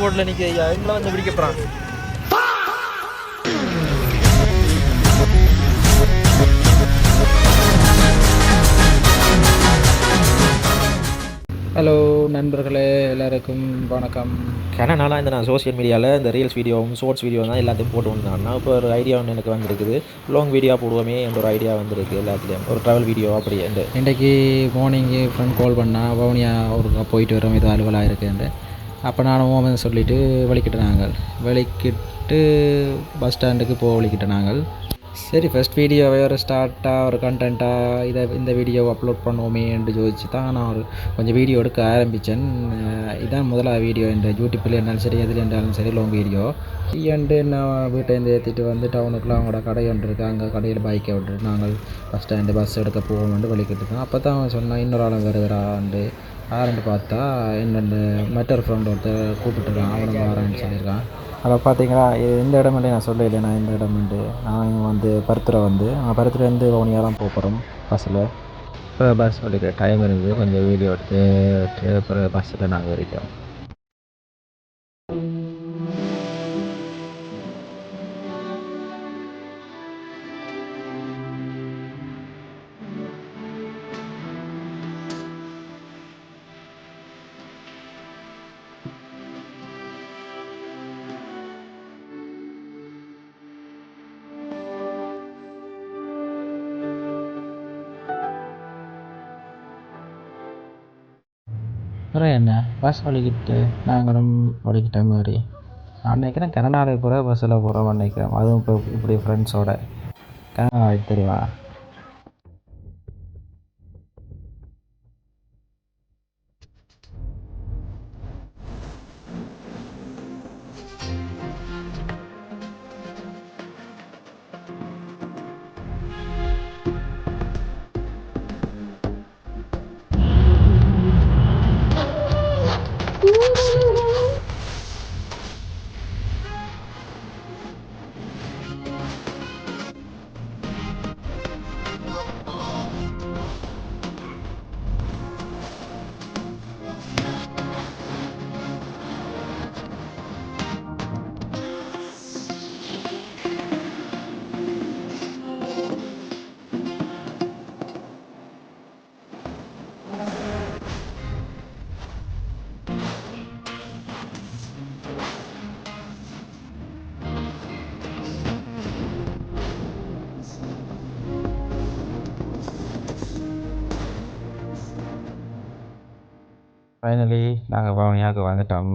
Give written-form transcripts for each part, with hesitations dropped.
போர்ட்ல நிக்க எங்களை வந்து பிடிக்க போறான். ஹலோ நண்பர்களே, எல்லாருக்கும் வணக்கம். நாளாக இந்த நான் சோஷியல் மீடியாவில் இந்த ரீல்ஸ் வீடியோவும் ஷார்ட்ஸ் வீடியோ தான் எல்லாத்தையும் போட்டு வந்தாங்கன்னா இப்போ ஒரு ஐடியா ஒன்று எனக்கு வந்திருக்குது. லாங் வீடியோ போடுவோமே என்ற ஒரு ஐடியா வந்திருக்கு. எல்லாத்துலேயும் ஒரு ட்ராவல் வீடியோ அப்படி என்று இன்றைக்கி மார்னிங்கு ஃப்ரெண்ட் கால் பண்ணால் வவுனியா ஒரு போயிட்டு வரோம், இது அலுவலாக இருக்குன்னு. அப்போ நானும் ஓமன் சொல்லிவிட்டு வெளிக்கிட்டு நாங்கள் பஸ் ஸ்டாண்டுக்கு வெளிக்கிட்டு நாங்கள். சரி, ஃபஸ்ட் வீடியோவை ஒரு ஸ்டார்ட்டாக ஒரு கண்டென்ட்டாக இந்த வீடியோவை அப்லோட் பண்ணுவோமே என்று யோசிச்சு தான் நான் கொஞ்சம் வீடியோ எடுக்க ஆரம்பித்தேன். இதுதான் முதலாக வீடியோ இந்த யூடியூப்பில் இருந்தாலும் சரி, எதில் இருந்தாலும் சரி, லாங் வீடியோ. ஏன்ட்டு நான் வீட்டை ஏற்றிட்டு வந்து டவுனுக்குள்ளே அவங்களோட கடை ஒன்று இருக்குது. அங்கே கடையில் பைக்கை விட்டுட்டு நாங்கள் பஸ் ஸ்டாண்டு பஸ் எடுக்க போவோம்னு வெளிக்கிட்டு இருக்கோம். அப்போ தான் அவன் சொன்னான், இன்னொரு ஆளும் வருகிறான்ட்டு. ஆரண்டு பார்த்தா என்னென்ன மற்றொரு ஃப்ரெண்ட் ஒருத்தர் கூப்பிட்டுருக்கான், அவனும் வரான்னு சொல்லியிருக்கான். அதை பார்த்தீங்களா, இந்த இடமெண்டு நான் சொல்லலை. நான் இந்த இடமெண்டு நான் வந்து பருத்துறை பருத்துறைலேருந்து வவுனியாலாம் போகிறோம் பஸ்ஸில். இப்போ பஸ் எடுக்கிற டைம் இருக்குது. கொஞ்சம் வீடியோ எடுத்து அப்புறம் பஸ்ஸில் நாங்கள் ஏறிட்டோம். அப்புறம் என்ன பஸ் வலிக்கிட்டு நாங்களும் வலிக்கிட்ட மாதிரி நான் நினைக்கிறேன். கனடாவில் போகிற பஸ்ஸில் போகிறோம் நினைக்கிறேன். அதுவும் இப்போ இப்படி ஃப்ரெண்ட்ஸோட கனடா தெரியுமா. ஃபைனலி நாங்கள் வவுனியாவுக்கு வந்துட்டோம்.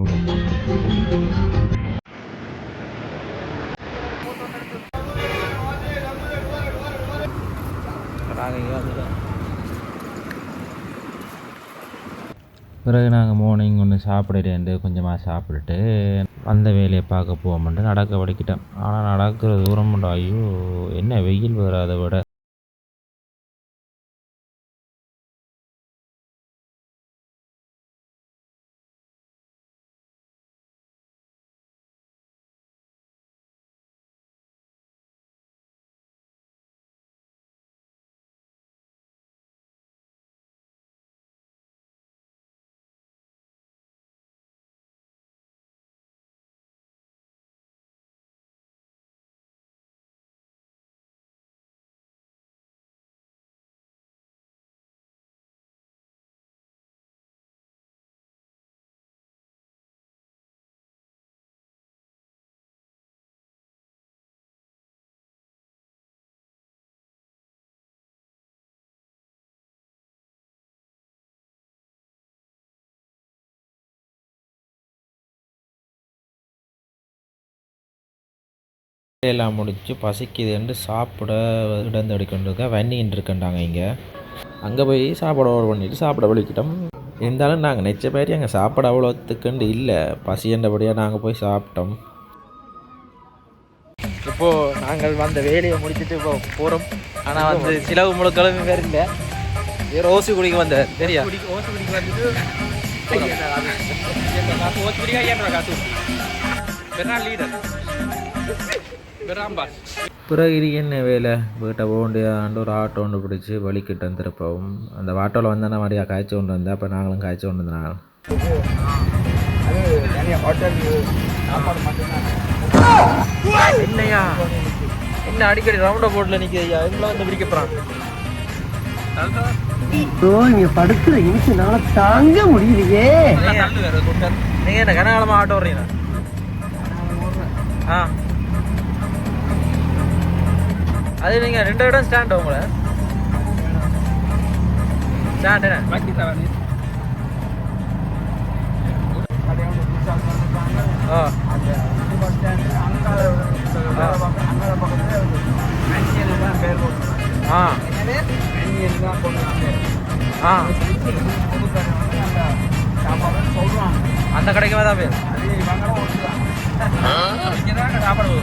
பிறகு நாங்கள் மார்னிங் ஒன்று சாப்பிடுறேன்ட்டு கொஞ்சமாக சாப்பிட்டுட்டு அந்த வேலையை பார்க்க போவோம்ட்டு நடக்க வலிக்கிட்டோம். ஆனால் நடக்கிற தூரம் ஐயோ என்ன வெயில் வர அதை விட. எல்லாம் முடிச்சு பசிக்குதுன்னு சாப்பிட இடந்து எடுக்கின்றிருக்கா வண்டின்னு இருக்கண்டாங்க. இங்கே அங்கே போய் சாப்பாடு ஆர்டர் பண்ணிவிட்டு சாப்பிட வலிக்கிட்டோம். இருந்தாலும் நாங்கள் நெச்ச பேர் அங்கே சாப்பாடு அவ்வளோத்துக்குண்டு இல்லை, பசியண்டபடியாக நாங்கள் போய் சாப்பிட்டோம். இப்போது நாங்கள் வந்த வேலையை முடிச்சுட்டு இப்போ போகிறோம். ஆனால் வந்து சிலவு முழுக்களும் வேறு இல்லை. வேறு ஓசி குடிக்க வந்த தெரியா ஓசி குடிக்க வந்துட்டு ஓசி குடிக்க ஏன் காசு லீடர் Berambas. பிறகு என்ன வேலை வீட்டை போக வேண்டியாண்டு ஒரு ஆட்டோ ஒன்று பிடிச்சி வலிக்கிட்டு திருப்பவும் அந்த ஆட்டோவில் வந்தானே மாதிரியா காய்ச்சி கொண்டு வந்தேன். அப்போ நாங்களும் காய்ச்சி கொண்டு வந்தாங்க. இல்லையா என்ன அடிக்கடி ரவுண்டை போட்டில் நிற்கிதையா எல்லாம் வந்து பிடிக்க போகிறான். நீங்க படுக்கிற நிமிஷம்னால தாங்க முடியலையே. நீங்கள் என்ன கனகாலமாக ஆட்டோ வர்றீங்களா? ஆ அது நீங்கள் 2 இடம் ஸ்டாண்ட் உங்களை ஸ்டாண்ட் ஆ ஆ அந்த கடைக்கு தான் பேர் சாப்பாடு.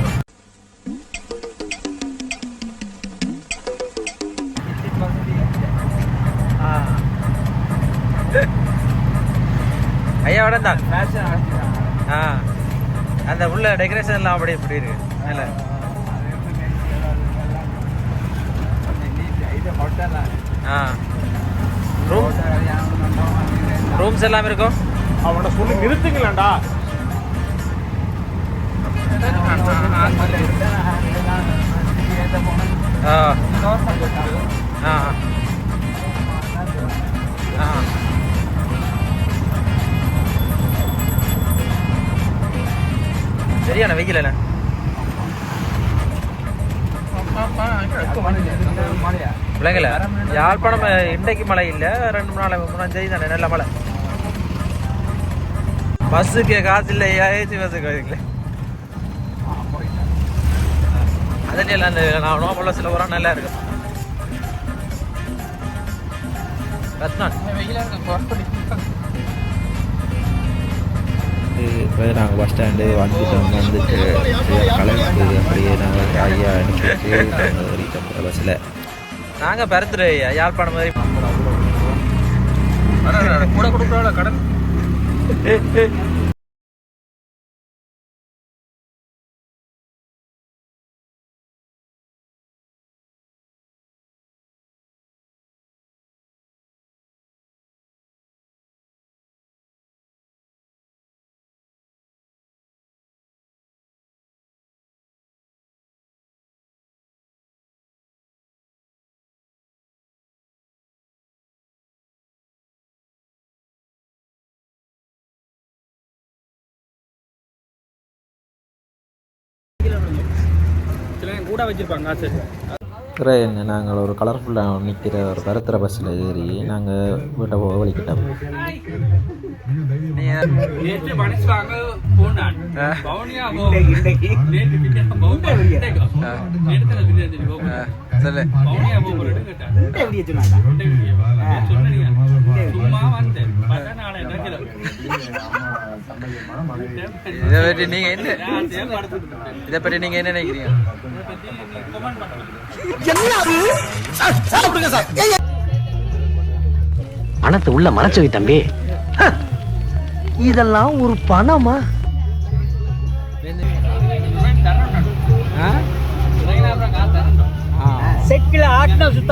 ஐயா விட தான் ஆ அந்த உள்ள டெக்கரேஷன் எல்லாம் அப்படி இப்படி இருக்கு நல்ல ஆ ரூம்ஸ் எல்லாம் இருக்கும். அவனை சொல்லி நிறுத்துங்களேன்டா. ஆ ஆ ஆ சரியான வெயில் இல்லை பிள்ளைங்கள யாழ்ப்பாணம் இன்றைக்கு மழை இல்லை 2 நாள் 3 நாள் தானே நல்ல மழை. பஸ்ஸுக்கு காசு இல்லை ஏசி பஸ்ஸுக்கு இல்லை அதில் எல்லாம் நான் நோம்புள்ள சில உரம் நல்லா இருக்கும். இப்போ நாங்கள் பஸ் ஸ்டாண்டு வந்துட்டு கலந்து அப்படியே நாங்கள் ஐயா அனுப்பிச்சு பஸ்ஸில் நாங்கள் பருத்துரு ஐயா யாழ்ப்பாணம் மாதிரி கூட கொடுக்குறோம் கடன். கூட வச்சிருப்பாங்க. என்ன நாங்கள் ஒரு கலர்ஃபுல்லாக நிற்கிற ஒரு கருத்துற பஸ்ஸில் ஏறி நாங்கள் வீட்டை போக வலிக்கிட்டோம். இதை பற்றி நீங்க என்ன நினைக்கிறீங்க? பணத்தை உள்ள மறைச்சு வை தம்பி. இதெல்லாம் ஒரு பணமா? செக்கில ஆட்டினா சுத்த